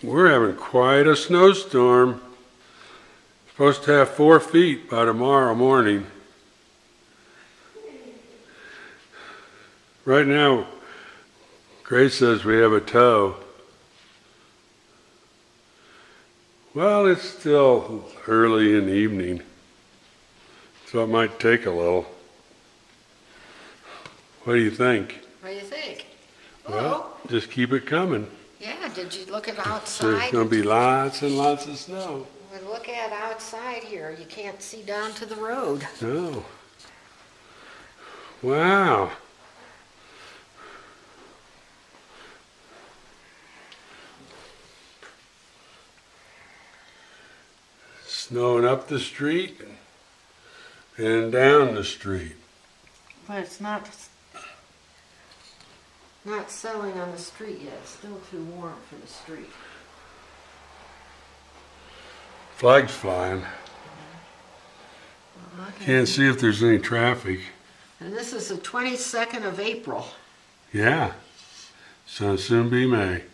We're having quite a snowstorm. Supposed to have 4 feet by tomorrow morning. Right now, Grace says we have a tow. Well, it's still early in the evening, so it might take a little. What do you think? What do you think? Well, just keep it coming. Yeah, did you look at outside? There's going to be lots and lots of snow. Well, look at outside here. You can't see down to the road. No. Wow. Snowing up the street and down the street. But it's not settling on the street yet. It's still too warm for the street. Flags flying. Okay. Can't see if there's any traffic. And this is the 22nd of April. Yeah. So soon be May.